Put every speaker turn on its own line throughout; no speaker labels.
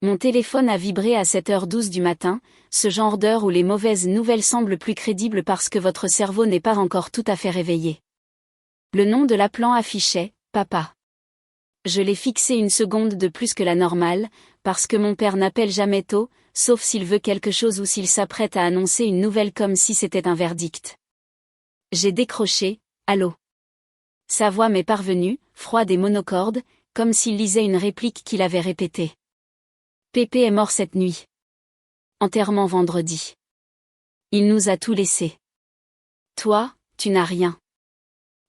Mon téléphone a vibré à 7h12 du matin, ce genre d'heure où les mauvaises nouvelles semblent plus crédibles parce que votre cerveau n'est pas encore tout à fait réveillé. Le nom de l'appelant affichait « Papa ». Je l'ai fixé une seconde de plus que la normale, parce que mon père n'appelle jamais tôt, sauf s'il veut quelque chose ou s'il s'apprête à annoncer une nouvelle comme si c'était un verdict. J'ai décroché « Allô ». Sa voix m'est parvenue, froide et monocorde, comme s'il lisait une réplique qu'il avait répétée. Pépé est mort cette nuit. Enterrement vendredi. Il nous a tout laissé. Toi, tu n'as rien.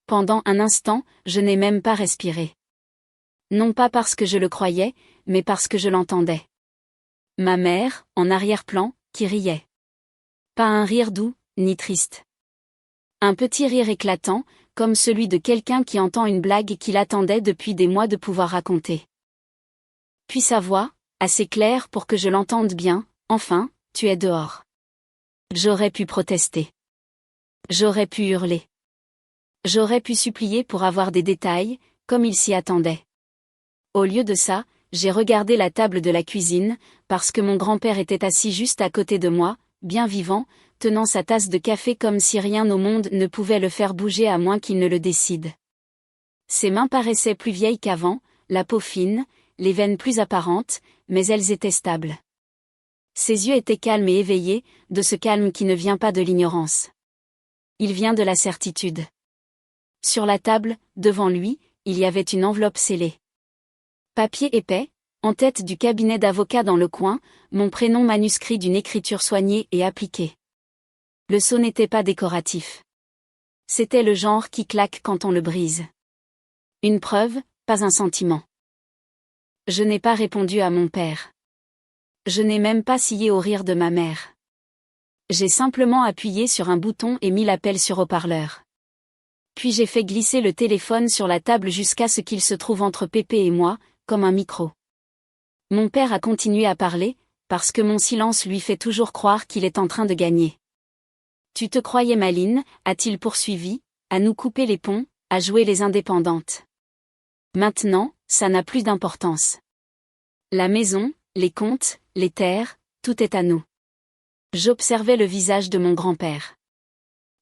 Pendant un instant, je n'ai même pas respiré. Non pas parce que je le croyais, mais parce que je l'entendais. Ma mère, en arrière-plan, qui riait. Pas un rire doux, ni triste. Un petit rire éclatant, comme celui de quelqu'un qui entend une blague qu'il attendait depuis des mois de pouvoir raconter. Puis sa voix, assez claire pour que je l'entende bien, enfin, tu es dehors. J'aurais pu protester. J'aurais pu hurler. J'aurais pu supplier pour avoir des détails, comme il s'y attendait. Au lieu de ça, j'ai regardé la table de la cuisine, parce que mon grand-père était assis juste à côté de moi, bien vivant, tenant sa tasse de café comme si rien au monde ne pouvait le faire bouger à moins qu'il ne le décide. Ses mains paraissaient plus vieilles qu'avant, la peau fine, les veines plus apparentes, mais elles étaient stables. Ses yeux étaient calmes et éveillés, de ce calme qui ne vient pas de l'ignorance. Il vient de la certitude. Sur la table, devant lui, il y avait une enveloppe scellée. Papier épais, en tête du cabinet d'avocat dans le coin, mon prénom manuscrit d'une écriture soignée et appliquée. Le sceau n'était pas décoratif. C'était le genre qui claque quand on le brise. Une preuve, pas un sentiment. Je n'ai pas répondu à mon père. Je n'ai même pas scié au rire de ma mère. J'ai simplement appuyé sur un bouton et mis l'appel sur haut-parleur. Puis j'ai fait glisser le téléphone sur la table jusqu'à ce qu'il se trouve entre Pépé et moi, comme un micro. Mon père a continué à parler, parce que mon silence lui fait toujours croire qu'il est en train de gagner. Tu te croyais maline, a-t-il poursuivi, à nous couper les ponts, à jouer les indépendantes. Maintenant, ça n'a plus d'importance. La maison, les comptes, les terres, tout est à nous. J'observais le visage de mon grand-père.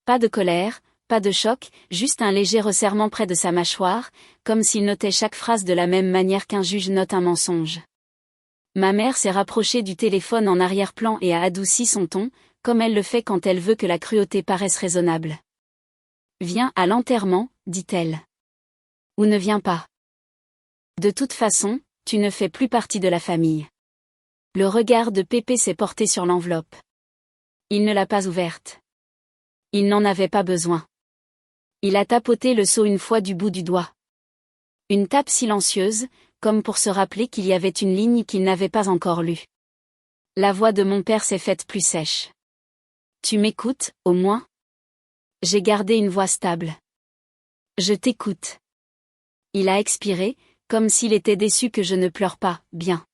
Pas de colère, pas de choc, juste un léger resserrement près de sa mâchoire, comme s'il notait chaque phrase de la même manière qu'un juge note un mensonge. Ma mère s'est rapprochée du téléphone en arrière-plan et a adouci son ton, comme elle le fait quand elle veut que la cruauté paraisse raisonnable. « Viens à l'enterrement, dit-elle. Ou ne viens pas. De toute façon, tu ne fais plus partie de la famille. » Le regard de Pépé s'est porté sur l'enveloppe. Il ne l'a pas ouverte. Il n'en avait pas besoin. Il a tapoté le sceau une fois du bout du doigt. Une tape silencieuse, comme pour se rappeler qu'il y avait une ligne qu'il n'avait pas encore lue. La voix de mon père s'est faite plus sèche. Tu m'écoutes, au moins? J'ai gardé une voix stable. Je t'écoute. Il a expiré, comme s'il était déçu que je ne pleure pas, bien.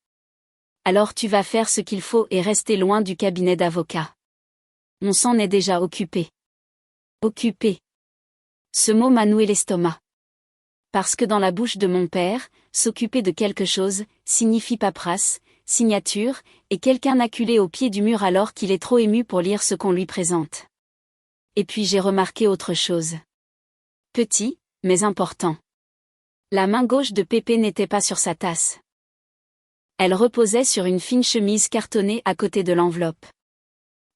Alors tu vas faire ce qu'il faut et rester loin du cabinet d'avocat. Mon sang est déjà occupé. Occupé. Ce mot m'a noué l'estomac. Parce que dans la bouche de mon père, s'occuper de quelque chose, signifie paperasse, signature, et quelqu'un acculé au pied du mur alors qu'il est trop ému pour lire ce qu'on lui présente. Et puis j'ai remarqué autre chose. Petit, mais important. La main gauche de Pépé n'était pas sur sa tasse. Elle reposait sur une fine chemise cartonnée à côté de l'enveloppe.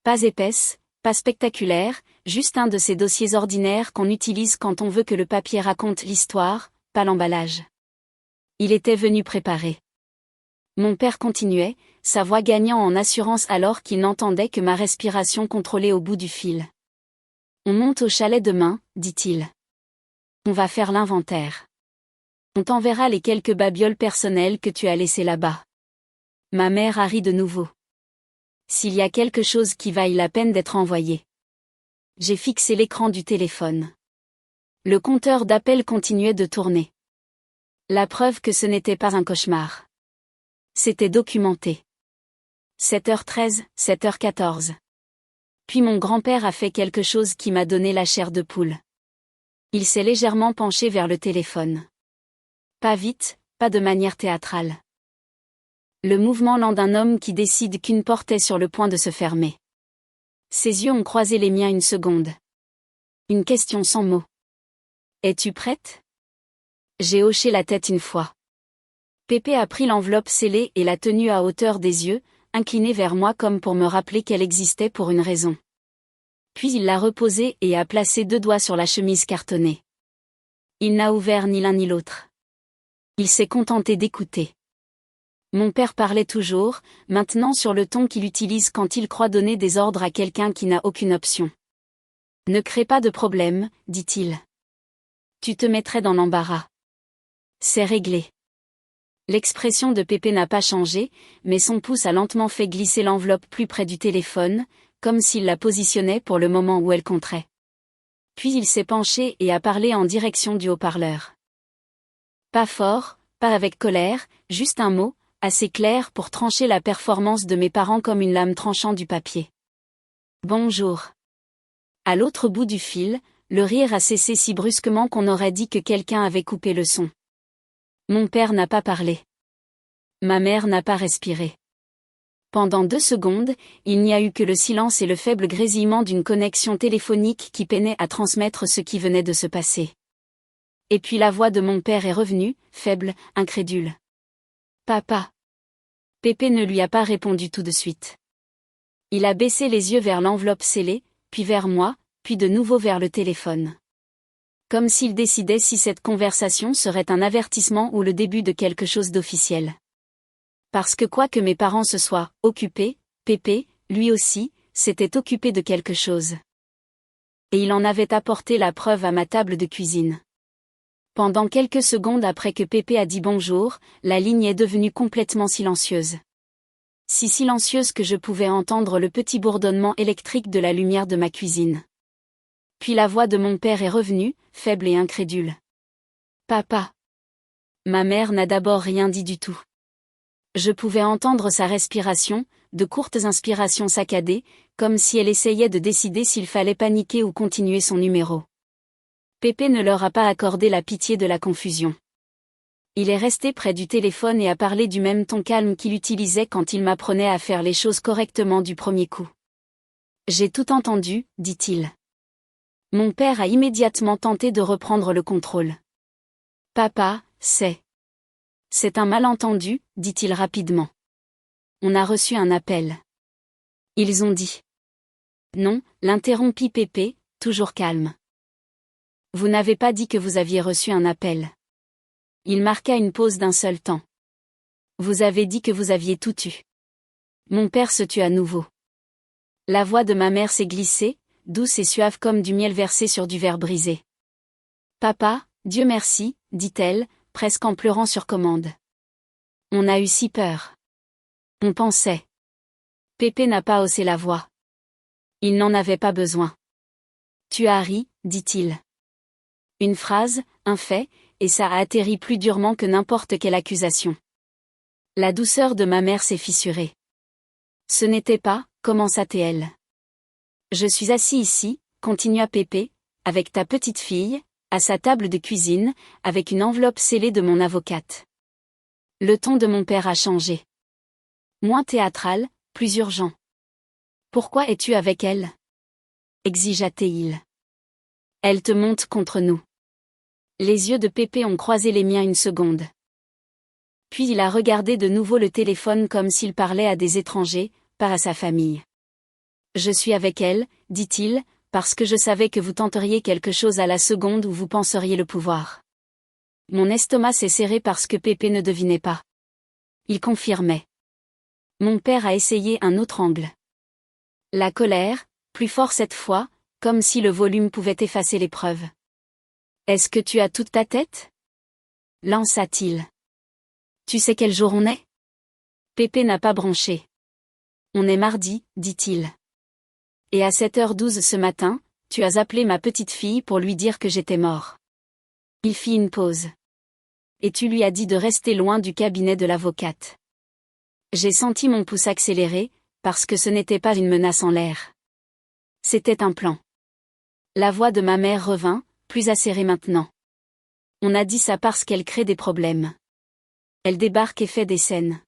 Pas épaisse, pas spectaculaire, juste un de ces dossiers ordinaires qu'on utilise quand on veut que le papier raconte l'histoire, pas l'emballage. Il était venu préparé. Mon père continuait, sa voix gagnant en assurance alors qu'il n'entendait que ma respiration contrôlée au bout du fil. On monte au chalet demain, dit-il. On va faire l'inventaire. On t'enverra les quelques babioles personnelles que tu as laissées là-bas. Ma mère a ri de nouveau. S'il y a quelque chose qui vaille la peine d'être envoyé. J'ai fixé l'écran du téléphone. Le compteur d'appels continuait de tourner. La preuve que ce n'était pas un cauchemar. C'était documenté. 7h13, 7h14. Puis mon grand-père a fait quelque chose qui m'a donné la chair de poule. Il s'est légèrement penché vers le téléphone. Pas vite, pas de manière théâtrale. Le mouvement lent d'un homme qui décide qu'une porte est sur le point de se fermer. Ses yeux ont croisé les miens une seconde. Une question sans mots. Es-tu prête? J'ai hoché la tête une fois. Pépé a pris l'enveloppe scellée et l'a tenue à hauteur des yeux, incliné vers moi comme pour me rappeler qu'elle existait pour une raison. Puis il l'a reposée et a placé 2 doigts sur la chemise cartonnée. Il n'a ouvert ni l'un ni l'autre. Il s'est contenté d'écouter. Mon père parlait toujours, maintenant sur le ton qu'il utilise quand il croit donner des ordres à quelqu'un qui n'a aucune option. Ne crée pas de problème, dit-il. Tu te mettrais dans l'embarras. C'est réglé. L'expression de Pépé n'a pas changé, mais son pouce a lentement fait glisser l'enveloppe plus près du téléphone, comme s'il la positionnait pour le moment où elle compterait. Puis il s'est penché et a parlé en direction du haut-parleur. Pas fort, pas avec colère, juste un mot, assez clair pour trancher la performance de mes parents comme une lame tranchant du papier. Bonjour. À l'autre bout du fil, le rire a cessé si brusquement qu'on aurait dit que quelqu'un avait coupé le son. Mon père n'a pas parlé. Ma mère n'a pas respiré. Pendant 2 secondes, il n'y a eu que le silence et le faible grésillement d'une connexion téléphonique qui peinait à transmettre ce qui venait de se passer. Et puis la voix de mon père est revenue, faible, incrédule. Papa. Pépé ne lui a pas répondu tout de suite. Il a baissé les yeux vers l'enveloppe scellée, puis vers moi, puis de nouveau vers le téléphone. Comme s'il décidait si cette conversation serait un avertissement ou le début de quelque chose d'officiel. Parce que quoi que mes parents se soient occupés, Pépé, lui aussi, s'était occupé de quelque chose. Et il en avait apporté la preuve à ma table de cuisine. Pendant quelques secondes après que Pépé a dit bonjour, la ligne est devenue complètement silencieuse. Si silencieuse que je pouvais entendre le petit bourdonnement électrique de la lumière de ma cuisine. Puis la voix de mon père est revenue, faible et incrédule. Papa. Ma mère n'a d'abord rien dit du tout. Je pouvais entendre sa respiration, de courtes inspirations saccadées, comme si elle essayait de décider s'il fallait paniquer ou continuer son numéro. Pépé ne leur a pas accordé la pitié de la confusion. Il est resté près du téléphone et a parlé du même ton calme qu'il utilisait quand il m'apprenait à faire les choses correctement du premier coup. J'ai tout entendu, dit-il. Mon père a immédiatement tenté de reprendre le contrôle. Papa, c'est un malentendu, dit-il rapidement. On a reçu un appel. Ils ont dit. Non, l'interrompit Pépé, toujours calme. Vous n'avez pas dit que vous aviez reçu un appel. Il marqua une pause d'un seul temps. Vous avez dit que vous aviez tout eu. Mon père se tut à nouveau. La voix de ma mère s'est glissée, douce et suave comme du miel versé sur du verre brisé. Papa, Dieu merci, dit-elle, presque en pleurant sur commande. On a eu si peur. On pensait. Pépé n'a pas haussé la voix. Il n'en avait pas besoin. Tu as ri, dit-il. Une phrase, un fait, et ça a atterri plus durement que n'importe quelle accusation. La douceur de ma mère s'est fissurée. Ce n'était pas, commença-t-elle. Je suis assis ici, continua Pépé, avec ta petite fille, à sa table de cuisine, avec une enveloppe scellée de mon avocate. Le ton de mon père a changé. Moins théâtral, plus urgent. Pourquoi es-tu avec elle? Exigea-t-il. Elle te monte contre nous. Les yeux de Pépé ont croisé les miens une seconde. Puis il a regardé de nouveau le téléphone comme s'il parlait à des étrangers, pas à sa famille. Je suis avec elle, dit-il, parce que je savais que vous tenteriez quelque chose à la seconde où vous penseriez le pouvoir. Mon estomac s'est serré parce que Pépé ne devinait pas. Il confirmait. Mon père a essayé un autre angle. La colère, plus fort cette fois, comme si le volume pouvait effacer l'épreuve. Est-ce que tu as toute ta tête? Lança-t-il. Tu sais quel jour on est? Pépé n'a pas bronché. On est mardi, dit-il. Et à 7h12 ce matin, tu as appelé ma petite fille pour lui dire que j'étais mort. Il fit une pause. Et tu lui as dit de rester loin du cabinet de l'avocate. J'ai senti mon pouce accélérer, parce que ce n'était pas une menace en l'air. C'était un plan. La voix de ma mère revint, plus acérée maintenant. On a dit ça parce qu'elle crée des problèmes. Elle débarque et fait des scènes.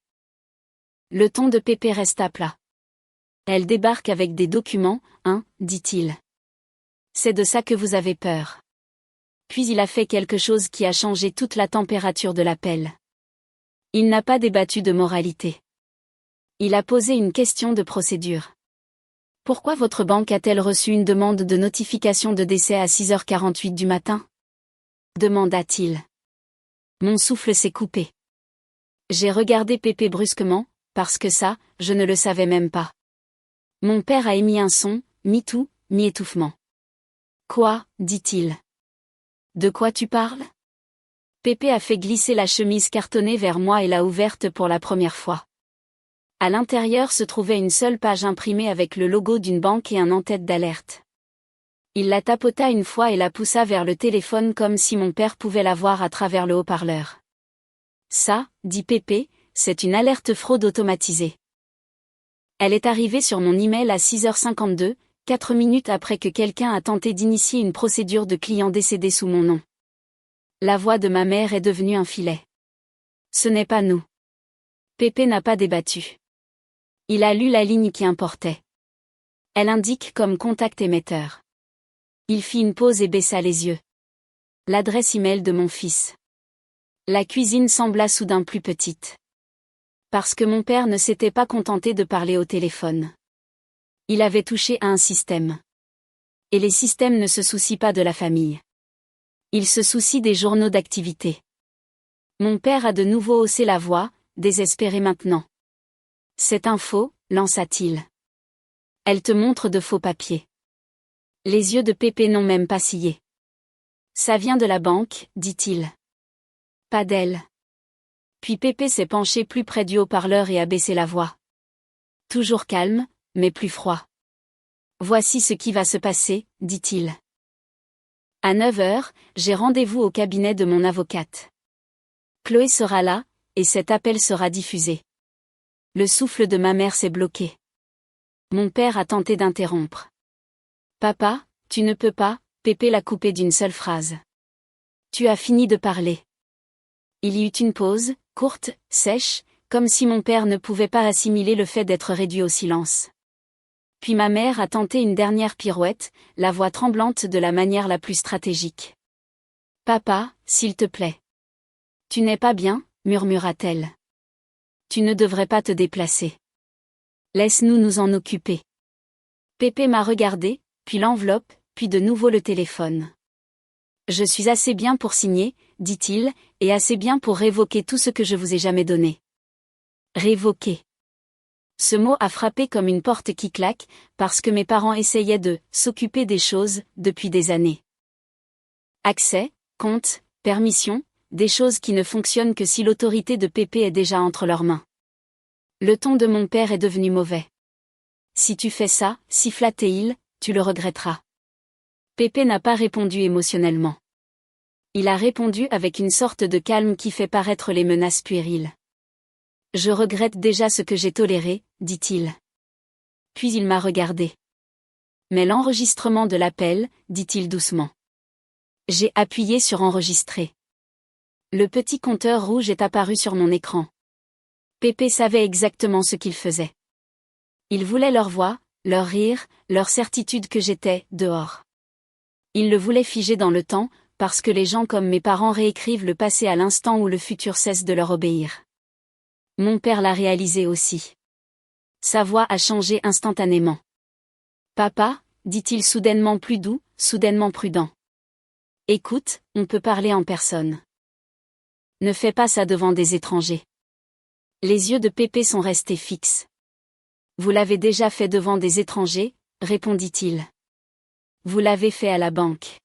Le ton de Pépé resta plat. Elle débarque avec des documents, hein, dit-il. C'est de ça que vous avez peur. Puis il a fait quelque chose qui a changé toute la température de l'appel. Il n'a pas débattu de moralité. Il a posé une question de procédure. Pourquoi votre banque a-t-elle reçu une demande de notification de décès à 6h48 du matin? Demanda-t-il. Mon souffle s'est coupé. J'ai regardé Pépé brusquement, parce que ça, je ne le savais même pas. Mon père a émis un son, mi-tout, mi-étouffement. Quoi, dit-il. De quoi tu parles? Pépé a fait glisser la chemise cartonnée vers moi et l'a ouverte pour la première fois. À l'intérieur se trouvait une seule page imprimée avec le logo d'une banque et un en-tête d'alerte. Il la tapota une fois et la poussa vers le téléphone comme si mon père pouvait la voir à travers le haut-parleur. Ça, dit Pépé, c'est une alerte fraude automatisée. Elle est arrivée sur mon email à 6h52, 4 minutes après que quelqu'un a tenté d'initier une procédure de client décédé sous mon nom. La voix de ma mère est devenue un filet. Ce n'est pas nous. Pépé n'a pas débattu. Il a lu la ligne qui importait. Elle indique comme contact émetteur. Il fit une pause et baissa les yeux. L'adresse email de mon fils. La cuisine sembla soudain plus petite. Parce que mon père ne s'était pas contenté de parler au téléphone. Il avait touché à un système. Et les systèmes ne se soucient pas de la famille. Ils se soucient des journaux d'activité. Mon père a de nouveau haussé la voix, désespéré maintenant. Cette info, lança-t-il. Elle te montre de faux papiers. Les yeux de Pépé n'ont même pas sillé. Ça vient de la banque, dit-il. Pas d'elle. Puis Pépé s'est penché plus près du haut-parleur et a baissé la voix. Toujours calme, mais plus froid. Voici ce qui va se passer, dit-il. À 9h, j'ai rendez-vous au cabinet de mon avocate. Chloé sera là, et cet appel sera diffusé. Le souffle de ma mère s'est bloqué. Mon père a tenté d'interrompre. Papa, tu ne peux pas, Pépé l'a coupé d'une seule phrase. Tu as fini de parler. Il y eut une pause, courte, sèche, comme si mon père ne pouvait pas assimiler le fait d'être réduit au silence. Puis ma mère a tenté une dernière pirouette, la voix tremblante de la manière la plus stratégique. Papa, s'il te plaît. Tu n'es pas bien, murmura-t-elle. Tu ne devrais pas te déplacer. Laisse-nous nous en occuper. Pépé m'a regardé, puis l'enveloppe, puis de nouveau le téléphone. Je suis assez bien pour signer, dit-il, et assez bien pour révoquer tout ce que je vous ai jamais donné. Révoquer. Ce mot a frappé comme une porte qui claque, parce que mes parents essayaient de s'occuper des choses depuis des années. Accès, compte, permission, des choses qui ne fonctionnent que si l'autorité de Pépé est déjà entre leurs mains. Le ton de mon père est devenu mauvais. Si tu fais ça, siffla-t-il, tu le regretteras. Pépé n'a pas répondu émotionnellement. Il a répondu avec une sorte de calme qui fait paraître les menaces puériles. Je regrette déjà ce que j'ai toléré, dit-il. Puis il m'a regardé. Mais l'enregistrement de l'appel, dit-il doucement. J'ai appuyé sur enregistrer. Le petit compteur rouge est apparu sur mon écran. Pépé savait exactement ce qu'il faisait. Il voulait leur voix, leur rire, leur certitude que j'étais dehors. Il le voulait figer dans le temps, parce que les gens comme mes parents réécrivent le passé à l'instant où le futur cesse de leur obéir. Mon père l'a réalisé aussi. Sa voix a changé instantanément. Papa, dit-il soudainement plus doux, soudainement prudent. Écoute, on peut parler en personne. Ne fais pas ça devant des étrangers. Les yeux de Pépé sont restés fixes. Vous l'avez déjà fait devant des étrangers, répondit-il. Vous l'avez fait à la banque.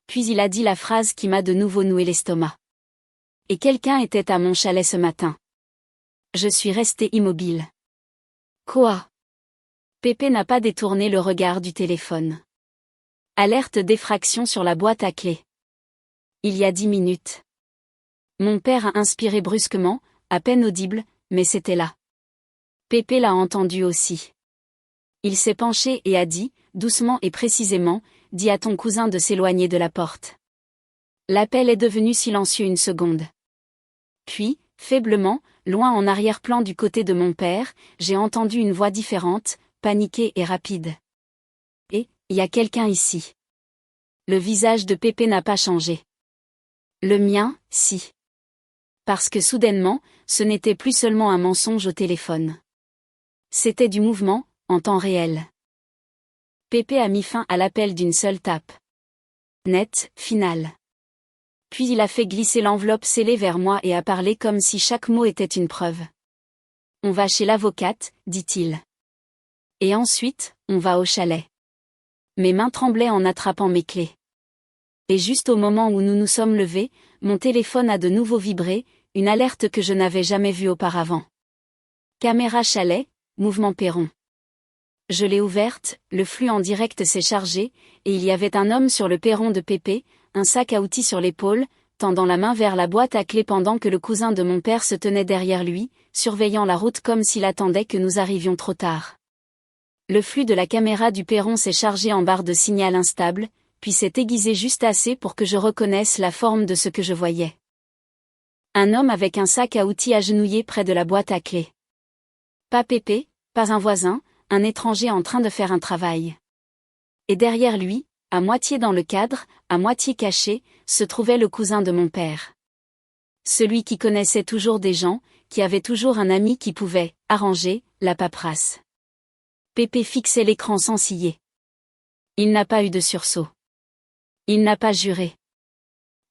Puis il a dit la phrase qui m'a de nouveau noué l'estomac. Et quelqu'un était à mon chalet ce matin. Je suis resté immobile. Quoi? Pépé n'a pas détourné le regard du téléphone. Alerte d'effraction sur la boîte à clés. Il y a 10 minutes. Mon père a inspiré brusquement, à peine audible, mais c'était là. Pépé l'a entendu aussi. Il s'est penché et a dit, doucement et précisément, dis à ton cousin de s'éloigner de la porte. L'appel est devenu silencieux une seconde. Puis, faiblement, loin en arrière-plan du côté de mon père, j'ai entendu une voix différente, paniquée et rapide. Et, y a quelqu'un ici. Le visage de Pépé n'a pas changé. Le mien, si. Parce que soudainement, ce n'était plus seulement un mensonge au téléphone. C'était du mouvement, en temps réel. Pépé a mis fin à l'appel d'une seule tape. Net, finale. Puis il a fait glisser l'enveloppe scellée vers moi et a parlé comme si chaque mot était une preuve. On va chez l'avocate, dit-il. Et ensuite, on va au chalet. Mes mains tremblaient en attrapant mes clés. Et juste au moment où nous nous sommes levés, mon téléphone a de nouveau vibré, une alerte que je n'avais jamais vue auparavant. Caméra chalet, mouvement perron. Je l'ai ouverte, le flux en direct s'est chargé, et il y avait un homme sur le perron de Pépé, un sac à outils sur l'épaule, tendant la main vers la boîte à clés pendant que le cousin de mon père se tenait derrière lui, surveillant la route comme s'il attendait que nous arrivions trop tard. Le flux de la caméra du perron s'est chargé en barre de signal instable, puis s'est aiguisé juste assez pour que je reconnaisse la forme de ce que je voyais. Un homme avec un sac à outils agenouillé près de la boîte à clés. Pas Pépé, pas un voisin, un étranger en train de faire un travail. Et derrière lui, à moitié dans le cadre, à moitié caché, se trouvait le cousin de mon père. Celui qui connaissait toujours des gens, qui avait toujours un ami qui pouvait arranger la paperasse. Pépé fixait l'écran sans ciller. Il n'a pas eu de sursaut. Il n'a pas juré.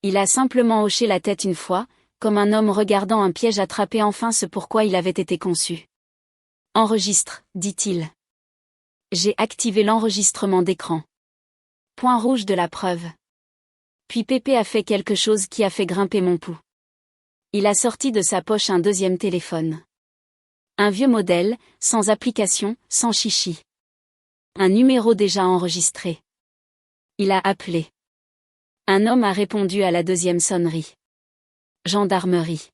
Il a simplement hoché la tête une fois, comme un homme regardant un piège attrapé enfin ce pourquoi il avait été conçu. Enregistre, dit-il. J'ai activé l'enregistrement d'écran. Point rouge de la preuve. Puis Pépé a fait quelque chose qui a fait grimper mon pouls. Il a sorti de sa poche un deuxième téléphone. Un vieux modèle, sans application, sans chichi. Un numéro déjà enregistré. Il a appelé. Un homme a répondu à la deuxième sonnerie. Gendarmerie.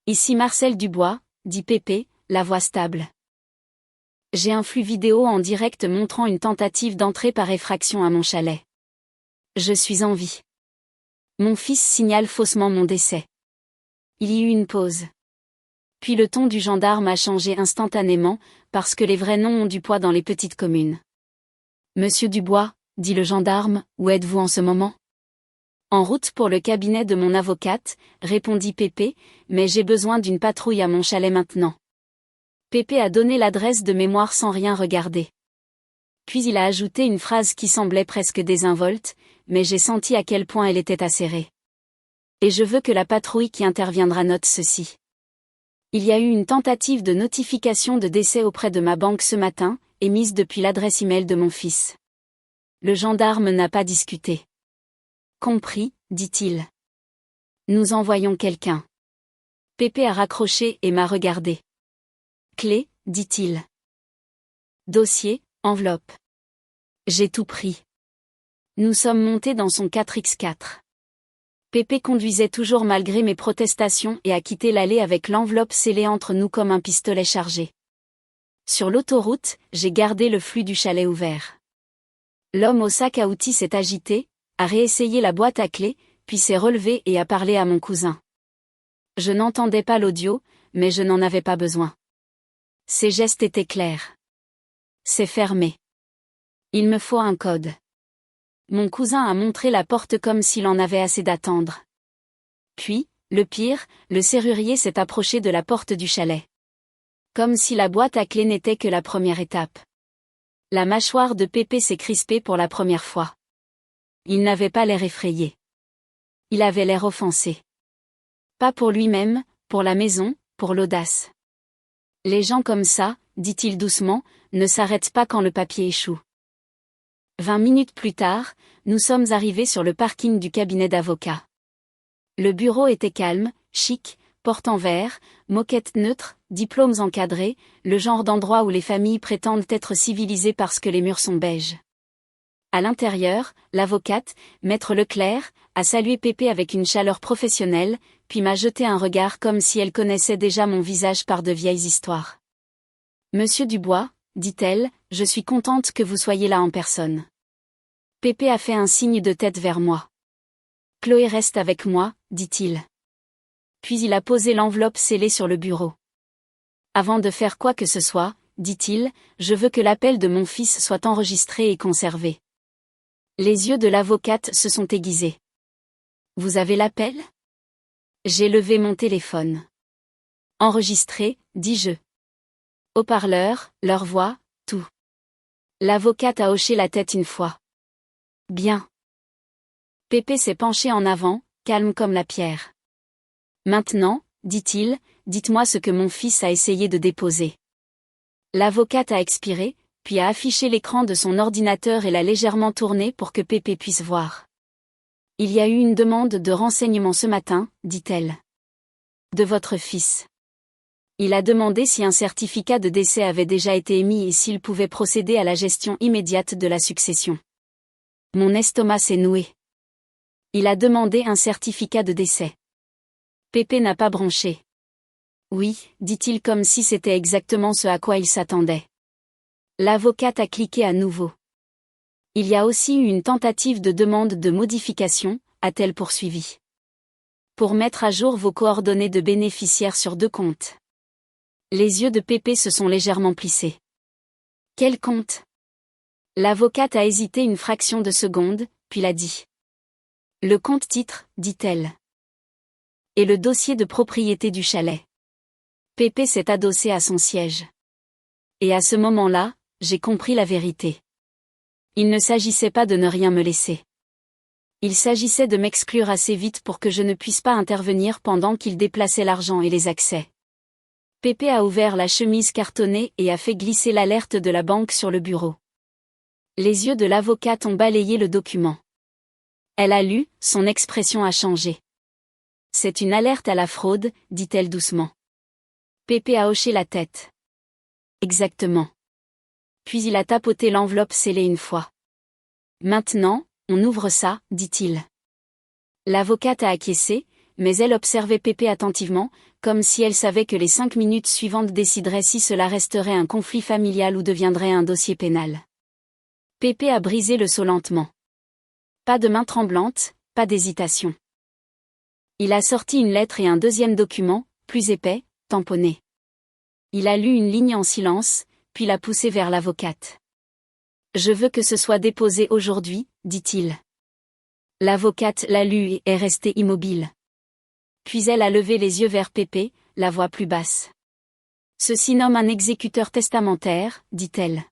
Ici Marcel Dubois, dit Pépé, la voix stable. J'ai un flux vidéo en direct montrant une tentative d'entrée par effraction à mon chalet. Je suis en vie. Mon fils signale faussement mon décès. Il y eut une pause. Puis le ton du gendarme a changé instantanément, parce que les vrais noms ont du poids dans les petites communes. Monsieur Dubois, dit le gendarme, où êtes-vous en ce moment? En route pour le cabinet de mon avocate, répondit Pépé, mais j'ai besoin d'une patrouille à mon chalet maintenant. Pépé a donné l'adresse de mémoire sans rien regarder. Puis il a ajouté une phrase qui semblait presque désinvolte, mais j'ai senti à quel point elle était acérée. Et je veux que la patrouille qui interviendra note ceci. Il y a eu une tentative de notification de décès auprès de ma banque ce matin, émise depuis l'adresse email de mon fils. Le gendarme n'a pas discuté. Compris, dit-il. Nous envoyons quelqu'un. Pépé a raccroché et m'a regardé. Clé, dit-il. Dossier, enveloppe. J'ai tout pris. Nous sommes montés dans son 4x4. Pépé conduisait toujours malgré mes protestations et a quitté l'allée avec l'enveloppe scellée entre nous comme un pistolet chargé. Sur l'autoroute, j'ai gardé le flux du chalet ouvert. L'homme au sac à outils s'est agité, a réessayé la boîte à clés, puis s'est relevé et a parlé à mon cousin. Je n'entendais pas l'audio, mais je n'en avais pas besoin. Ses gestes étaient clairs. C'est fermé. Il me faut un code. Mon cousin a montré la porte comme s'il en avait assez d'attendre. Puis, le pire, le serrurier s'est approché de la porte du chalet. Comme si la boîte à clés n'était que la première étape. La mâchoire de Pépé s'est crispée pour la première fois. Il n'avait pas l'air effrayé. Il avait l'air offensé. Pas pour lui-même, pour la maison, pour l'audace. Les gens comme ça, dit-il doucement, ne s'arrêtent pas quand le papier échoue. 20 minutes plus tard, nous sommes arrivés sur le parking du cabinet d'avocat. Le bureau était calme, chic, porte en verre, moquette neutre, diplômes encadrés, le genre d'endroit où les familles prétendent être civilisées parce que les murs sont beiges. À l'intérieur, l'avocate, Maître Leclerc, a salué Pépé avec une chaleur professionnelle, puis m'a jeté un regard comme si elle connaissait déjà mon visage par de vieilles histoires. Monsieur Dubois, dit-elle, je suis contente que vous soyez là en personne. Pépé a fait un signe de tête vers moi. Chloé reste avec moi, dit-il. Puis il a posé l'enveloppe scellée sur le bureau. Avant de faire quoi que ce soit, dit-il, je veux que l'appel de mon fils soit enregistré et conservé. Les yeux de l'avocate se sont aiguisés. Vous avez l'appel ? J'ai levé mon téléphone. Enregistré, dis-je. Haut-parleur, leur voix, tout. L'avocate a hoché la tête une fois. Bien. Pépé s'est penché en avant, calme comme la pierre. Maintenant, dit-il, dites-moi ce que mon fils a essayé de déposer. L'avocate a expiré, puis a affiché l'écran de son ordinateur et l'a légèrement tourné pour que Pépé puisse voir. Il y a eu une demande de renseignement ce matin, dit-elle. De votre fils. Il a demandé si un certificat de décès avait déjà été émis et s'il pouvait procéder à la gestion immédiate de la succession. Mon estomac s'est noué. Il a demandé un certificat de décès. Pépé n'a pas bronché. Oui, dit-il comme si c'était exactement ce à quoi il s'attendait. L'avocate a cliqué à nouveau. Il y a aussi eu une tentative de demande de modification, a-t-elle poursuivi. Pour mettre à jour vos coordonnées de bénéficiaires sur 2 comptes. Les yeux de Pépé se sont légèrement plissés. Quel compte ? L'avocate a hésité une fraction de seconde, puis l'a dit. Le compte-titre, dit-elle. Et le dossier de propriété du chalet. Pépé s'est adossé à son siège. Et à ce moment-là, j'ai compris la vérité. Il ne s'agissait pas de ne rien me laisser. Il s'agissait de m'exclure assez vite pour que je ne puisse pas intervenir pendant qu'il déplaçait l'argent et les accès. Pépé a ouvert la chemise cartonnée et a fait glisser l'alerte de la banque sur le bureau. Les yeux de l'avocate ont balayé le document. Elle a lu, son expression a changé. C'est une alerte à la fraude, dit-elle doucement. Pépé a hoché la tête. Exactement. Puis il a tapoté l'enveloppe scellée une fois. Maintenant, on ouvre ça, dit-il. L'avocate a acquiescé, mais elle observait Pépé attentivement, comme si elle savait que les 5 minutes suivantes décideraient si cela resterait un conflit familial ou deviendrait un dossier pénal. Pépé a brisé le sceau lentement. Pas de main tremblante, pas d'hésitation. Il a sorti une lettre et un deuxième document, plus épais, tamponné. Il a lu une ligne en silence, puis l'a poussé vers l'avocate. Je veux que ce soit déposé aujourd'hui, dit-il. L'avocate l'a lu et est restée immobile. Puis elle a levé les yeux vers Pépé, la voix plus basse. Ceci nomme un exécuteur testamentaire, dit-elle.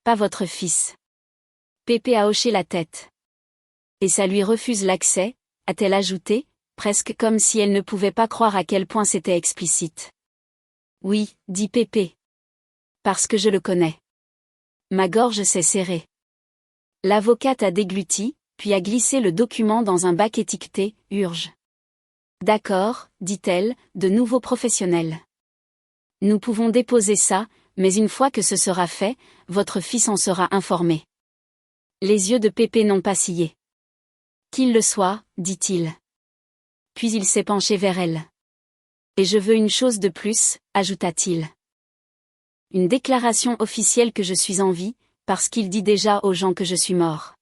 Pas votre fils. Pépé a hoché la tête. Et ça lui refuse l'accès, a-t-elle ajouté, presque comme si elle ne pouvait pas croire à quel point c'était explicite. Oui, dit Pépé. Parce que je le connais. Ma gorge s'est serrée. L'avocate a dégluti, puis a glissé le document dans un bac étiqueté « Urge ». D'accord, dit-elle, de nouveau professionnel. Nous pouvons déposer ça, mais une fois que ce sera fait, votre fils en sera informé. Les yeux de Pépé n'ont pas scié. Qu'il le soit, dit-il. Puis il s'est penché vers elle. Et je veux une chose de plus, ajouta-t-il. Une déclaration officielle que je suis en vie, parce qu'il dit déjà aux gens que je suis mort.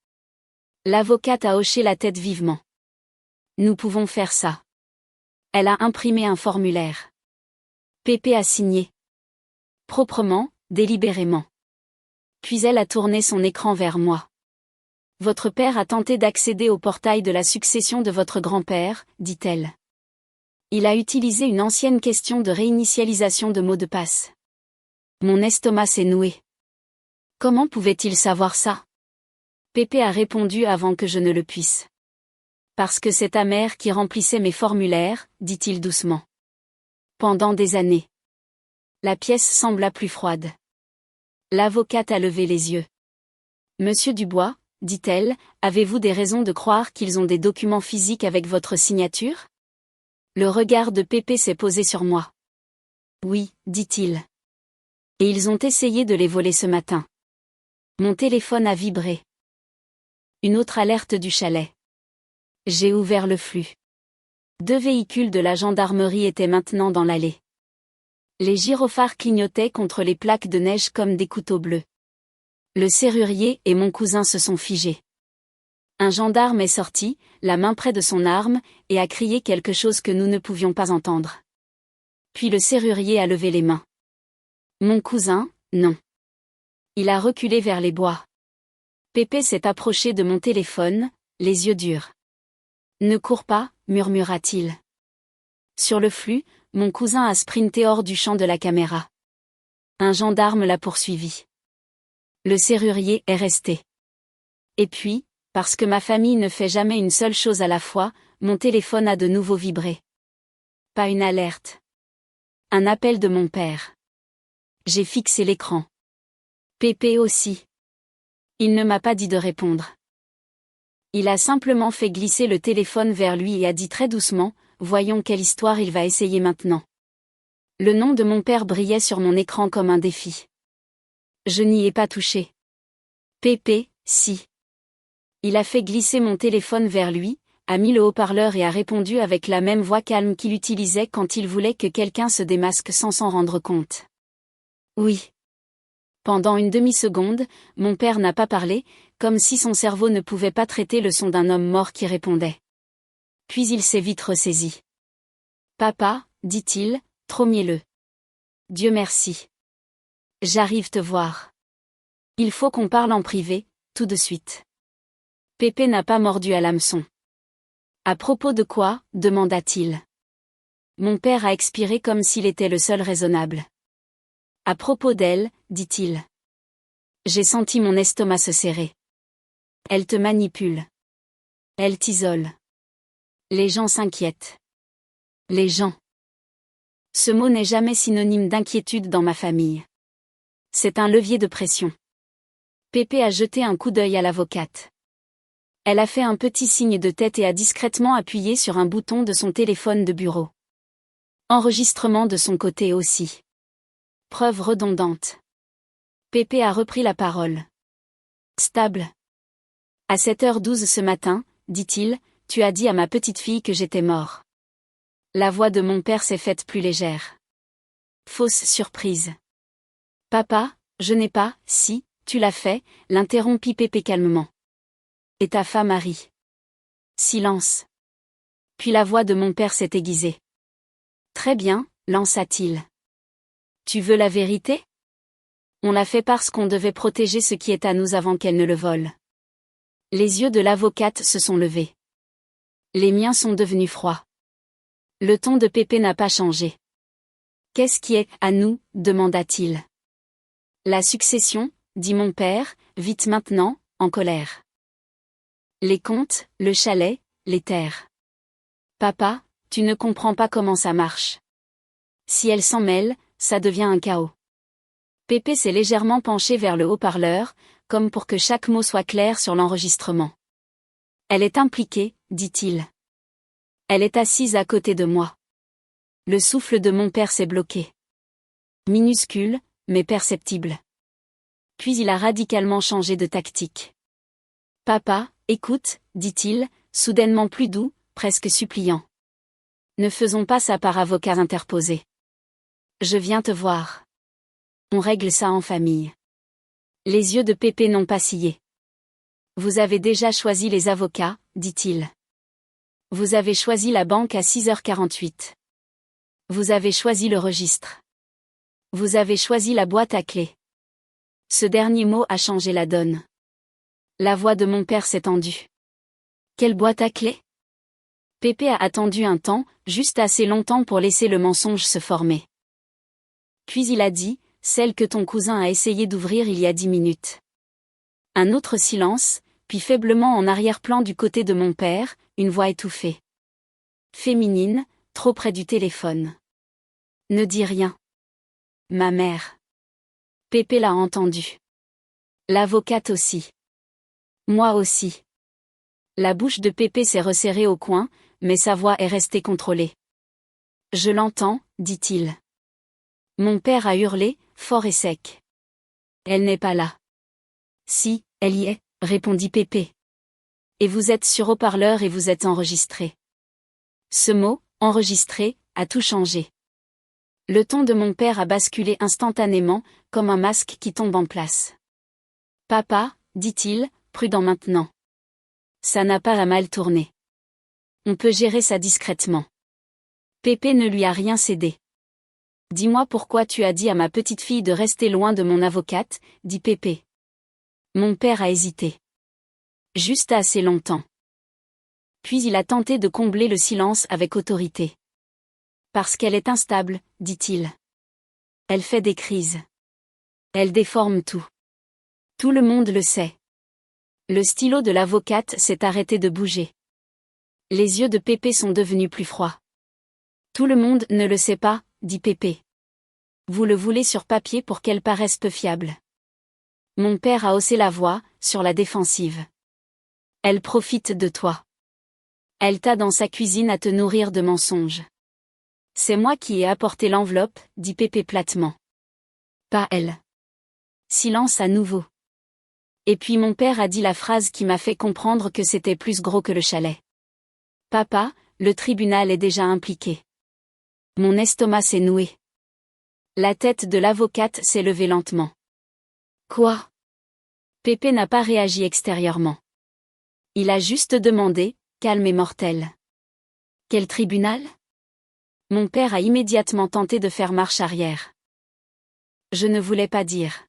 L'avocate a hoché la tête vivement. Nous pouvons faire ça. Elle a imprimé un formulaire. Pépé a signé. Proprement, délibérément. Puis elle a tourné son écran vers moi. Votre père a tenté d'accéder au portail de la succession de votre grand-père, dit-elle. Il a utilisé une ancienne question de réinitialisation de mot de passe. Mon estomac s'est noué. Comment pouvait-il savoir ça ? Pépé a répondu avant que je ne le puisse. Parce que c'est ta mère qui remplissait mes formulaires, dit-il doucement. Pendant des années. La pièce sembla plus froide. L'avocate a levé les yeux. Monsieur Dubois, dit-elle, avez-vous des raisons de croire qu'ils ont des documents physiques avec votre signature ? Le regard de Pépé s'est posé sur moi. Oui, dit-il. Et ils ont essayé de les voler ce matin. Mon téléphone a vibré. Une autre alerte du chalet. J'ai ouvert le flux. 2 véhicules de la gendarmerie étaient maintenant dans l'allée. Les gyrophares clignotaient contre les plaques de neige comme des couteaux bleus. Le serrurier et mon cousin se sont figés. Un gendarme est sorti, la main près de son arme, et a crié quelque chose que nous ne pouvions pas entendre. Puis le serrurier a levé les mains. Mon cousin, non. Il a reculé vers les bois. Pépé s'est approché de mon téléphone, les yeux durs. Ne cours pas, murmura-t-il. Sur le flux, mon cousin a sprinté hors du champ de la caméra. Un gendarme l'a poursuivi. Le serrurier est resté. Et puis, parce que ma famille ne fait jamais une seule chose à la fois, mon téléphone a de nouveau vibré. Pas une alerte. Un appel de mon père. J'ai fixé l'écran. Pépé aussi. Il ne m'a pas dit de répondre. Il a simplement fait glisser le téléphone vers lui et a dit très doucement, « Voyons quelle histoire il va essayer maintenant. » Le nom de mon père brillait sur mon écran comme un défi. Je n'y ai pas touché. Pépé, si. Il a fait glisser mon téléphone vers lui, a mis le haut-parleur et a répondu avec la même voix calme qu'il utilisait quand il voulait que quelqu'un se démasque sans s'en rendre compte. Oui. Pendant une demi-seconde, mon père n'a pas parlé, comme si son cerveau ne pouvait pas traiter le son d'un homme mort qui répondait. Puis il s'est vite ressaisi. Papa, dit-il, trop mielleux. Dieu merci. J'arrive te voir. Il faut qu'on parle en privé, tout de suite. Pépé n'a pas mordu à l'hameçon. À propos de quoi, demanda-t-il. Mon père a expiré comme s'il était le seul raisonnable. À propos d'elle, dit-il. J'ai senti mon estomac se serrer. Elle te manipule. Elle t'isole. Les gens s'inquiètent. Les gens. Ce mot n'est jamais synonyme d'inquiétude dans ma famille. C'est un levier de pression. Pépé a jeté un coup d'œil à l'avocate. Elle a fait un petit signe de tête et a discrètement appuyé sur un bouton de son téléphone de bureau. Enregistrement de son côté aussi. Preuve redondante. Pépé a repris la parole. Stable. À 7h12 ce matin, dit-il, tu as dit à ma petite fille que j'étais mort. La voix de mon père s'est faite plus légère. Fausse surprise. Papa, je n'ai pas, si, tu l'as fait, l'interrompit Pépé calmement. Et ta femme Harry. Silence. Puis la voix de mon père s'est aiguisée. Très bien, lança-t-il. Tu veux la vérité? On l'a fait parce qu'on devait protéger ce qui est à nous avant qu'elle ne le vole. Les yeux de l'avocate se sont levés. Les miens sont devenus froids. Le ton de Pépé n'a pas changé. Qu'est-ce qui est à nous, demanda-t-il. La succession, dit mon père, vite maintenant, en colère. Les comptes, le chalet, les terres. Papa, tu ne comprends pas comment ça marche. Si elle s'en mêle, ça devient un chaos. Pépé s'est légèrement penché vers le haut-parleur, comme pour que chaque mot soit clair sur l'enregistrement. Elle est impliquée, dit-il. Elle est assise à côté de moi. Le souffle de mon père s'est bloqué. Minuscule, mais perceptible. Puis il a radicalement changé de tactique. Papa, écoute, dit-il, soudainement plus doux, presque suppliant. Ne faisons pas ça par avocats interposés. Je viens te voir. On règle ça en famille. Les yeux de Pépé n'ont pas scié. Vous avez déjà choisi les avocats, dit-il. Vous avez choisi la banque à 6h48. Vous avez choisi le registre. Vous avez choisi la boîte à clés. Ce dernier mot a changé la donne. La voix de mon père s'est tendue. Quelle boîte à clés? Pépé a attendu un temps, juste assez longtemps pour laisser le mensonge se former. Puis il a dit, celle que ton cousin a essayé d'ouvrir il y a 10 minutes. Un autre silence, puis faiblement en arrière-plan du côté de mon père, une voix étouffée. Féminine, trop près du téléphone. Ne dis rien. Ma mère. Pépé l'a entendu. L'avocate aussi. Moi aussi. La bouche de Pépé s'est resserrée au coin, mais sa voix est restée contrôlée. Je l'entends, dit-il. Mon père a hurlé, fort et sec. Elle n'est pas là. Si, elle y est, répondit Pépé. Et vous êtes sur haut-parleur et vous êtes enregistré. Ce mot, enregistré, a tout changé. Le ton de mon père a basculé instantanément, comme un masque qui tombe en place. Papa, dit-il, prudent maintenant. Ça n'a pas à mal tourner. On peut gérer ça discrètement. Pépé ne lui a rien cédé. Dis-moi pourquoi tu as dit à ma petite fille de rester loin de mon avocate, dit Pépé. Mon père a hésité. Juste assez longtemps. Puis il a tenté de combler le silence avec autorité. Parce qu'elle est instable, dit-il. Elle fait des crises. Elle déforme tout. Tout le monde le sait. Le stylo de l'avocate s'est arrêté de bouger. Les yeux de Pépé sont devenus plus froids. Tout le monde ne le sait pas, dit Pépé. Vous le voulez sur papier pour qu'elle paraisse peu fiable. Mon père a haussé la voix, sur la défensive. Elle profite de toi. Elle t'a dans sa cuisine à te nourrir de mensonges. C'est moi qui ai apporté l'enveloppe, dit Pépé platement. Pas elle. Silence à nouveau. Et puis mon père a dit la phrase qui m'a fait comprendre que c'était plus gros que le chalet. Papa, le tribunal est déjà impliqué. Mon estomac s'est noué. La tête de l'avocate s'est levée lentement. Quoi? Pépé n'a pas réagi extérieurement. Il a juste demandé, calme et mortel. Quel tribunal? Mon père a immédiatement tenté de faire marche arrière. Je ne voulais pas dire.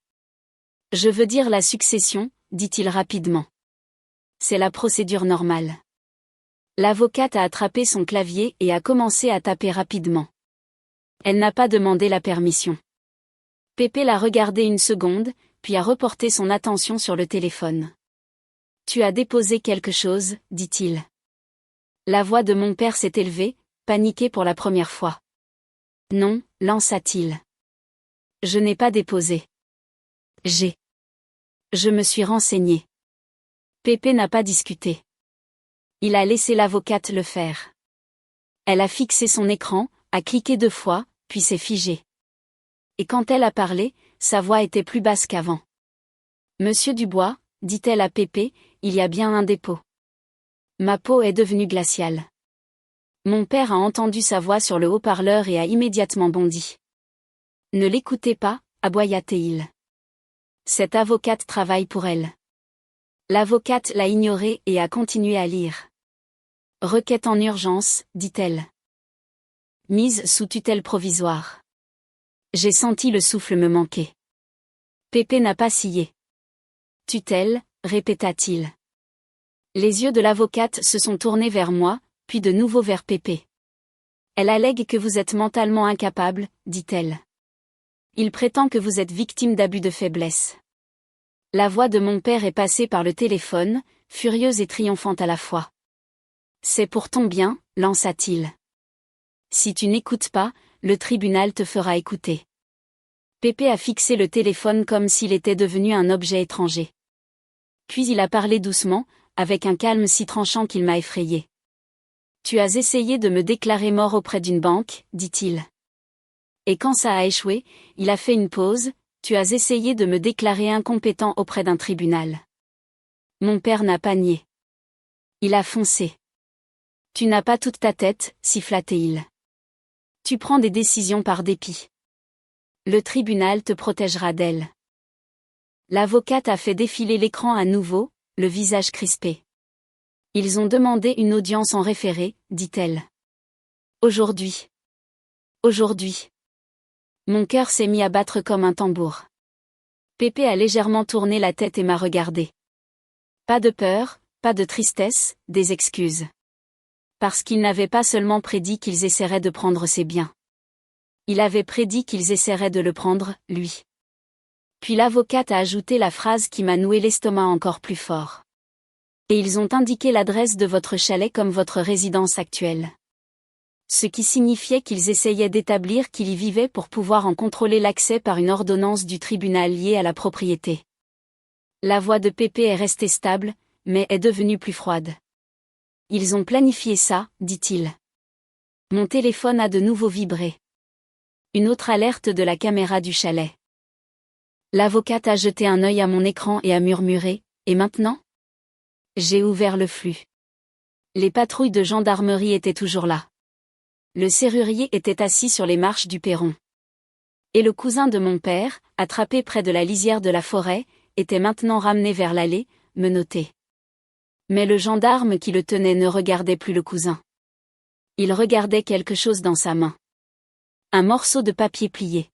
Je veux dire la succession, dit-il rapidement. C'est la procédure normale. L'avocate a attrapé son clavier et a commencé à taper rapidement. Elle n'a pas demandé la permission. Pépé l'a regardé une seconde, puis a reporté son attention sur le téléphone. Tu as déposé quelque chose, dit-il. La voix de mon père s'est élevée, paniqué pour la première fois. Non, lança-t-il. Je n'ai pas déposé. Je me suis renseigné. Pépé n'a pas discuté. Il a laissé l'avocate le faire. Elle a fixé son écran, a cliqué 2 fois, puis s'est figée. Et quand elle a parlé, sa voix était plus basse qu'avant. Monsieur Dubois, dit-elle à Pépé, il y a bien un dépôt. Ma peau est devenue glaciale. Mon père a entendu sa voix sur le haut-parleur et a immédiatement bondi. Ne l'écoutez pas, aboya-t-il. Cette avocate travaille pour elle. L'avocate l'a ignoré et a continué à lire. Requête en urgence, dit-elle. Mise sous tutelle provisoire. J'ai senti le souffle me manquer. Pépé n'a pas scié. Tutelle, répéta-t-il. Les yeux de l'avocate se sont tournés vers moi, puis de nouveau vers Pépé. Elle allègue que vous êtes mentalement incapable, dit-elle. Il prétend que vous êtes victime d'abus de faiblesse. La voix de mon père est passée par le téléphone, furieuse et triomphante à la fois. C'est pour ton bien, lança-t-il. Si tu n'écoutes pas, le tribunal te fera écouter. Pépé a fixé le téléphone comme s'il était devenu un objet étranger. Puis il a parlé doucement, avec un calme si tranchant qu'il m'a effrayé. Tu as essayé de me déclarer mort auprès d'une banque, dit-il. Et quand ça a échoué, il a fait une pause, tu as essayé de me déclarer incompétent auprès d'un tribunal. Mon père n'a pas nié. Il a foncé. Tu n'as pas toute ta tête, siffla-t-il. Tu prends des décisions par dépit. Le tribunal te protégera d'elle. L'avocate a fait défiler l'écran à nouveau, le visage crispé. Ils ont demandé une audience en référé, dit-elle. Aujourd'hui. Aujourd'hui. Mon cœur s'est mis à battre comme un tambour. Pépé a légèrement tourné la tête et m'a regardé. Pas de peur, pas de tristesse, des excuses. Parce qu'il n'avait pas seulement prédit qu'ils essaieraient de prendre ses biens. Il avait prédit qu'ils essaieraient de le prendre, lui. Puis l'avocate a ajouté la phrase qui m'a noué l'estomac encore plus fort. Et ils ont indiqué l'adresse de votre chalet comme votre résidence actuelle. Ce qui signifiait qu'ils essayaient d'établir qu'il y vivait pour pouvoir en contrôler l'accès par une ordonnance du tribunal liée à la propriété. La voix de Pépé est restée stable, mais est devenue plus froide. Ils ont planifié ça, dit-il. Mon téléphone a de nouveau vibré. Une autre alerte de la caméra du chalet. L'avocate a jeté un œil à mon écran et a murmuré, et maintenant? J'ai ouvert le flux. Les patrouilles de gendarmerie étaient toujours là. Le serrurier était assis sur les marches du perron. Et le cousin de mon père, attrapé près de la lisière de la forêt, était maintenant ramené vers l'allée, menotté. Mais le gendarme qui le tenait ne regardait plus le cousin. Il regardait quelque chose dans sa main. Un morceau de papier plié.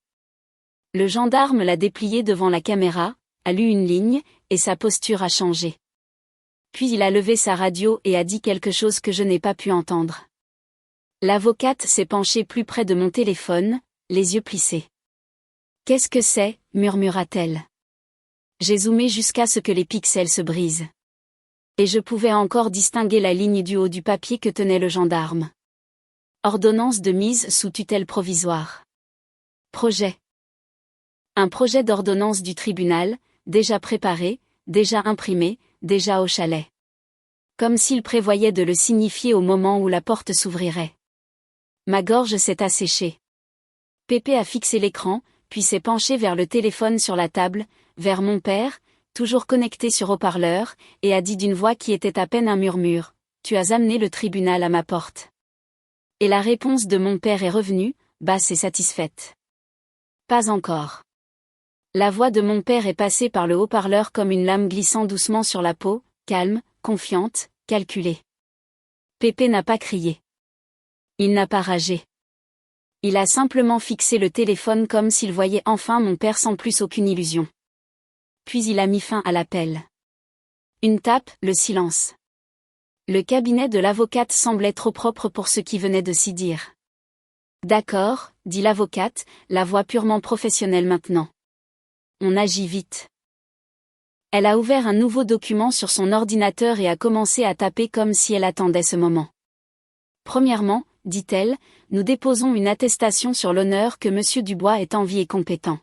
Le gendarme l'a déplié devant la caméra, a lu une ligne, et sa posture a changé. Puis il a levé sa radio et a dit quelque chose que je n'ai pas pu entendre. L'avocate s'est penchée plus près de mon téléphone, les yeux plissés. « Qu'est-ce que c'est » murmura-t-elle. J'ai zoomé jusqu'à ce que les pixels se brisent. Et je pouvais encore distinguer la ligne du haut du papier que tenait le gendarme. Ordonnance de mise sous tutelle provisoire. Projet. Un projet d'ordonnance du tribunal, déjà préparé, déjà imprimé, déjà au chalet. Comme s'il prévoyait de le signifier au moment où la porte s'ouvrirait. Ma gorge s'est asséchée. Pépé a fixé l'écran, puis s'est penché vers le téléphone sur la table, vers mon père, toujours connecté sur haut-parleur, et a dit d'une voix qui était à peine un murmure, « Tu as amené le tribunal à ma porte. » Et la réponse de mon père est revenue, basse et satisfaite. Pas encore. La voix de mon père est passée par le haut-parleur comme une lame glissant doucement sur la peau, calme, confiante, calculée. Pépé n'a pas crié. Il n'a pas ragé. Il a simplement fixé le téléphone comme s'il voyait enfin mon père sans plus aucune illusion. Puis il a mis fin à l'appel. Une tape, le silence. Le cabinet de l'avocate semblait trop propre pour ce qui venait de s'y dire. D'accord, dit l'avocate, la voix purement professionnelle maintenant. On agit vite. Elle a ouvert un nouveau document sur son ordinateur et a commencé à taper comme si elle attendait ce moment. Premièrement, dit-elle, nous déposons une attestation sur l'honneur que M. Dubois est en vie et compétent.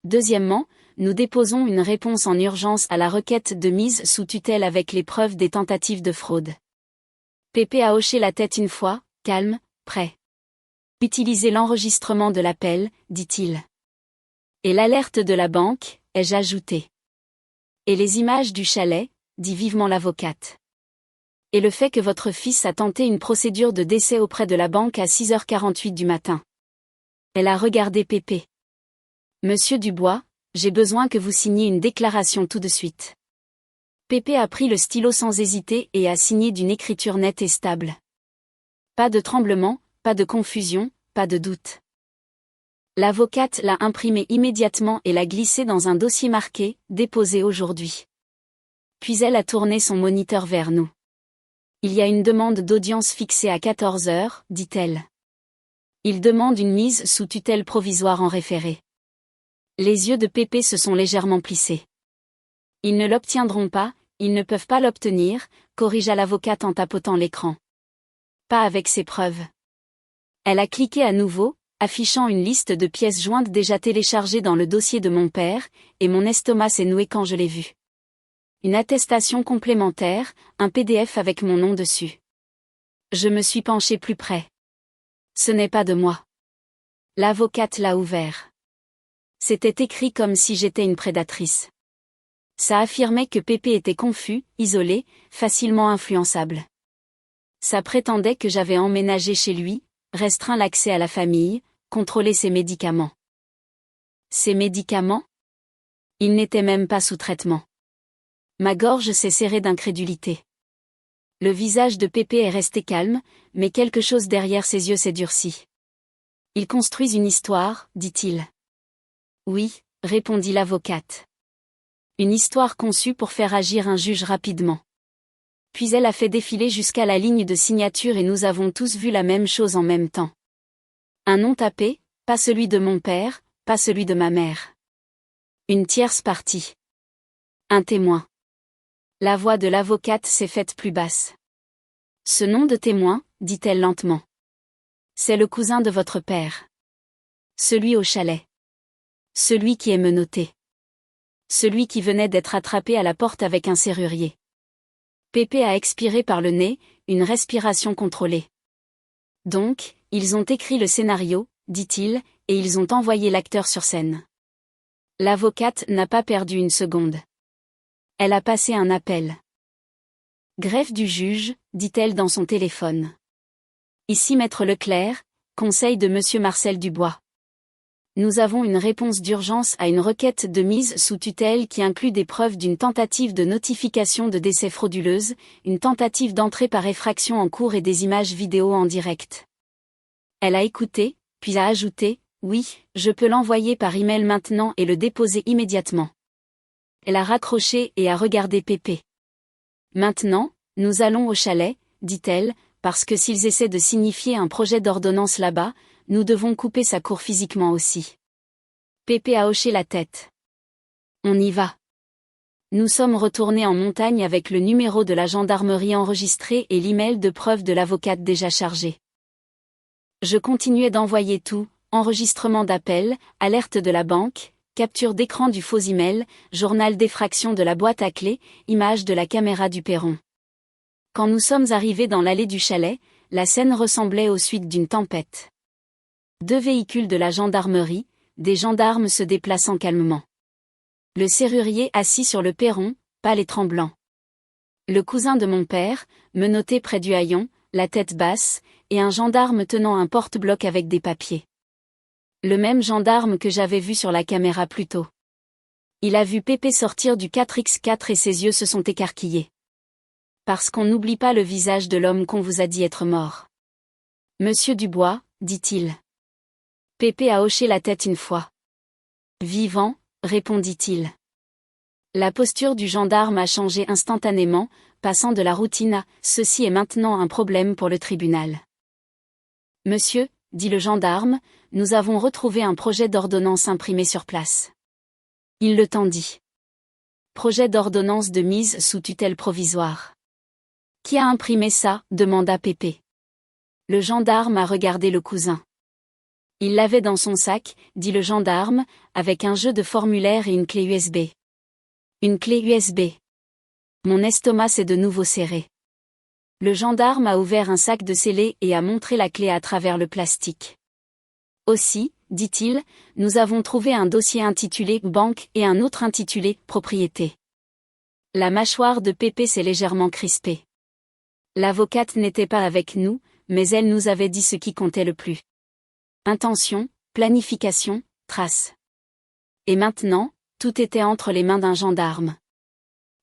Deuxièmement, nous déposons une réponse en urgence à la requête de mise sous tutelle avec les preuves des tentatives de fraude. Pépé a hoché la tête une fois, calme, prêt. Utilisez l'enregistrement de l'appel, dit-il. Et l'alerte de la banque, ai-je ajouté. Et les images du chalet, dit vivement l'avocate. Et le fait que votre fils a tenté une procédure de décès auprès de la banque à 6h48 du matin. Elle a regardé Pépé. Monsieur Dubois, j'ai besoin que vous signiez une déclaration tout de suite. Pépé a pris le stylo sans hésiter et a signé d'une écriture nette et stable. Pas de tremblement, pas de confusion, pas de doute. L'avocate l'a imprimé immédiatement et l'a glissé dans un dossier marqué « Déposé aujourd'hui ». Puis elle a tourné son moniteur vers nous. Il y a une demande d'audience fixée à 14h, dit-elle. Il demande une mise sous tutelle provisoire en référé. Les yeux de Pépé se sont légèrement plissés. Ils ne l'obtiendront pas, ils ne peuvent pas l'obtenir, corrigea l'avocate en tapotant l'écran. Pas avec ces preuves. Elle a cliqué à nouveau, affichant une liste de pièces jointes déjà téléchargées dans le dossier de mon père, et mon estomac s'est noué quand je l'ai vu. Une attestation complémentaire, un PDF avec mon nom dessus. Je me suis penchée plus près. Ce n'est pas de moi. L'avocate l'a ouvert. C'était écrit comme si j'étais une prédatrice. Ça affirmait que Pépé était confus, isolé, facilement influençable. Ça prétendait que j'avais emménagé chez lui, restreint l'accès à la famille, contrôlé ses médicaments. Ses médicaments ? Il n'était même pas sous traitement. Ma gorge s'est serrée d'incrédulité. Le visage de Pépé est resté calme, mais quelque chose derrière ses yeux s'est durci. Ils construisent une histoire, dit-il. Oui, répondit l'avocate. Une histoire conçue pour faire agir un juge rapidement. Puis elle a fait défiler jusqu'à la ligne de signature et nous avons tous vu la même chose en même temps. Un nom tapé, pas celui de mon père, pas celui de ma mère. Une tierce partie. Un témoin. La voix de l'avocate s'est faite plus basse. Ce nom de témoin, dit-elle lentement. C'est le cousin de votre père. Celui au chalet. Celui qui est menotté. Celui qui venait d'être attrapé à la porte avec un serrurier. Pépé a expiré par le nez, une respiration contrôlée. Donc, ils ont écrit le scénario, dit-il, et ils ont envoyé l'acteur sur scène. L'avocate n'a pas perdu une seconde. Elle a passé un appel. Greffe du juge, dit-elle dans son téléphone. Ici Maître Leclerc, conseil de Monsieur Marcel Dubois. Nous avons une réponse d'urgence à une requête de mise sous tutelle qui inclut des preuves d'une tentative de notification de décès frauduleuse, une tentative d'entrée par effraction en cours et des images vidéo en direct. Elle a écouté, puis a ajouté, « Oui, je peux l'envoyer par email maintenant et le déposer immédiatement. » Elle a raccroché et a regardé Pépé. « Maintenant, nous allons au chalet, dit-elle, parce que s'ils essaient de signifier un projet d'ordonnance là-bas, nous devons couper sa cour physiquement aussi. » Pépé a hoché la tête. « On y va. » Nous sommes retournés en montagne avec le numéro de la gendarmerie enregistré et l'email de preuve de l'avocate déjà chargé. Je continuais d'envoyer tout, enregistrement d'appel, alerte de la banque, capture d'écran du faux email, journal d'effraction de la boîte à clés, image de la caméra du perron. Quand nous sommes arrivés dans l'allée du chalet, la scène ressemblait aux suites d'une tempête. 2 véhicules de la gendarmerie, des gendarmes se déplaçant calmement. Le serrurier assis sur le perron, pâle et tremblant. Le cousin de mon père, menotté près du haillon, la tête basse, et un gendarme tenant un porte-bloc avec des papiers. Le même gendarme que j'avais vu sur la caméra plus tôt. Il a vu Pépé sortir du 4x4 et ses yeux se sont écarquillés. Parce qu'on n'oublie pas le visage de l'homme qu'on vous a dit être mort. Monsieur Dubois, dit-il. Pépé a hoché la tête une fois. Vivant, répondit-il. La posture du gendarme a changé instantanément, passant de la routine à « ceci est maintenant un problème pour le tribunal ». Monsieur, dit le gendarme, nous avons retrouvé un projet d'ordonnance imprimé sur place. Il le tendit. Projet d'ordonnance de mise sous tutelle provisoire. Qui a imprimé ça, demanda Pépé. Le gendarme a regardé le cousin. Il l'avait dans son sac, dit le gendarme, avec un jeu de formulaire et une clé USB. Une clé USB. Mon estomac s'est de nouveau serré. Le gendarme a ouvert un sac de scellé et a montré la clé à travers le plastique. Aussi, dit-il, nous avons trouvé un dossier intitulé « Banque » et un autre intitulé « Propriété ». La mâchoire de Pépé s'est légèrement crispée. L'avocate n'était pas avec nous, mais elle nous avait dit ce qui comptait le plus. Intention, planification, trace. Et maintenant, tout était entre les mains d'un gendarme.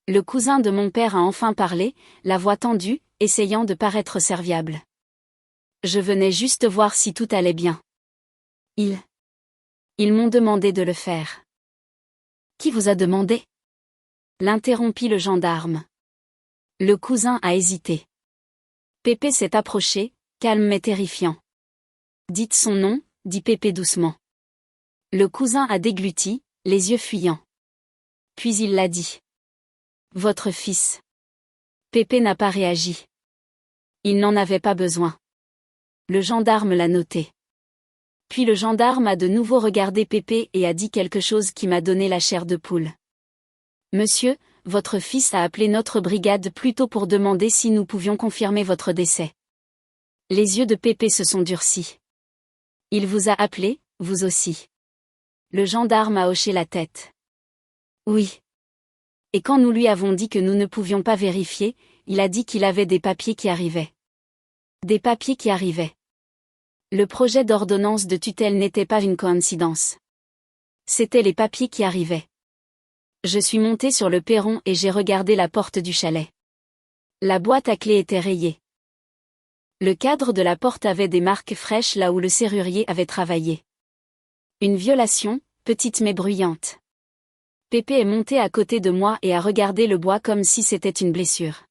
Le cousin de mon père a enfin parlé, la voix tendue, essayant de paraître serviable. Je venais juste voir si tout allait bien. Ils m'ont demandé de le faire. Qui vous a demandé? L'interrompit le gendarme. Le cousin a hésité. Pépé s'est approché, calme mais terrifiant. Dites son nom, dit Pépé doucement. Le cousin a dégluti, les yeux fuyants. Puis il l'a dit. Votre fils. Pépé n'a pas réagi. Il n'en avait pas besoin. Le gendarme l'a noté. Puis le gendarme a de nouveau regardé Pépé et a dit quelque chose qui m'a donné la chair de poule. Monsieur, votre fils a appelé notre brigade plus tôt pour demander si nous pouvions confirmer votre décès. Les yeux de Pépé se sont durcis. Il vous a appelé, vous aussi. Le gendarme a hoché la tête. Oui. Et quand nous lui avons dit que nous ne pouvions pas vérifier, il a dit qu'il avait des papiers qui arrivaient. Des papiers qui arrivaient. Le projet d'ordonnance de tutelle n'était pas une coïncidence. C'étaient les papiers qui arrivaient. Je suis monté sur le perron et j'ai regardé la porte du chalet. La boîte à clés était rayée. Le cadre de la porte avait des marques fraîches là où le serrurier avait travaillé. Une violation, petite mais bruyante. Pépé est monté à côté de moi et a regardé le bois comme si c'était une blessure.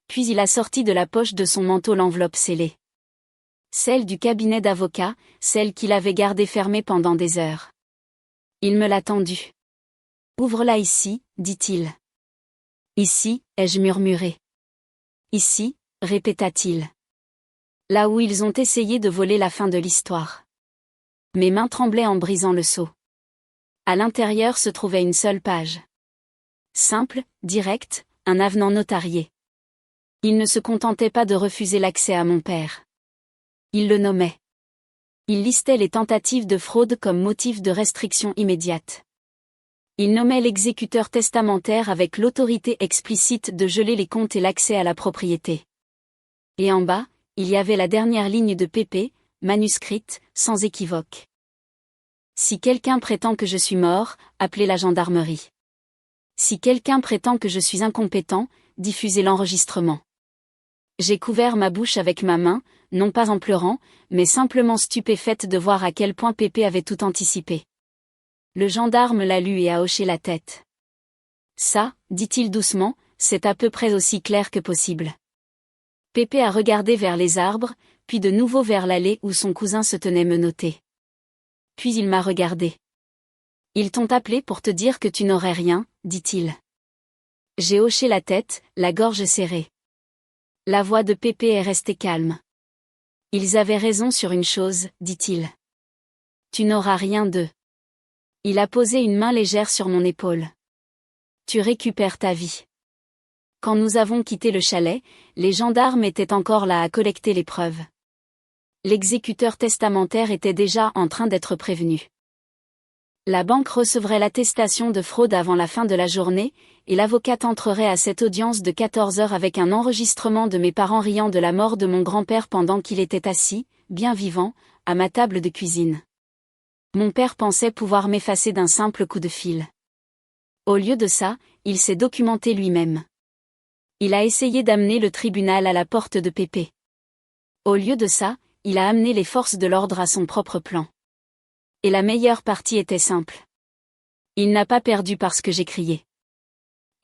Puis il a sorti de la poche de son manteau l'enveloppe scellée. Celle du cabinet d'avocat, celle qu'il avait gardée fermée pendant des heures. Il me l'a tendue. Ouvre-la ici, dit-il. Ici, ai-je murmuré. Ici, répéta-t-il. Là où ils ont essayé de voler la fin de l'histoire. Mes mains tremblaient en brisant le sceau. À l'intérieur se trouvait une seule page. Simple, directe, un avenant notarié. Il ne se contentait pas de refuser l'accès à mon père. Il le nommait. Il listait les tentatives de fraude comme motif de restriction immédiate. Il nommait l'exécuteur testamentaire avec l'autorité explicite de geler les comptes et l'accès à la propriété. Et en bas, il y avait la dernière ligne de Pépé, manuscrite, sans équivoque. Si quelqu'un prétend que je suis mort, appelez la gendarmerie. Si quelqu'un prétend que je suis incompétent, diffusez l'enregistrement. J'ai couvert ma bouche avec ma main, non pas en pleurant, mais simplement stupéfaite de voir à quel point Pépé avait tout anticipé. Le gendarme l'a lu et a hoché la tête. Ça, dit-il doucement, c'est à peu près aussi clair que possible. Pépé a regardé vers les arbres, puis de nouveau vers l'allée où son cousin se tenait menotté. Puis il m'a regardé. Ils t'ont appelé pour te dire que tu n'aurais rien, dit-il. J'ai hoché la tête, la gorge serrée. La voix de Pépé est restée calme. Ils avaient raison sur une chose, dit-il. Tu n'auras rien d'eux. Il a posé une main légère sur mon épaule. Tu récupères ta vie. Quand nous avons quitté le chalet, les gendarmes étaient encore là à collecter les preuves. L'exécuteur testamentaire était déjà en train d'être prévenu. La banque recevrait l'attestation de fraude avant la fin de la journée, et l'avocate entrerait à cette audience de 14 heures avec un enregistrement de mes parents riant de la mort de mon grand-père pendant qu'il était assis, bien vivant, à ma table de cuisine. Mon père pensait pouvoir m'effacer d'un simple coup de fil. Au lieu de ça, il s'est documenté lui-même. Il a essayé d'amener le tribunal à la porte de Pépé. Au lieu de ça, il a amené les forces de l'ordre à son propre plan. Et la meilleure partie était simple. Il n'a pas perdu parce que j'ai crié.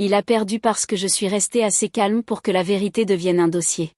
Il a perdu parce que je suis resté assez calme pour que la vérité devienne un dossier.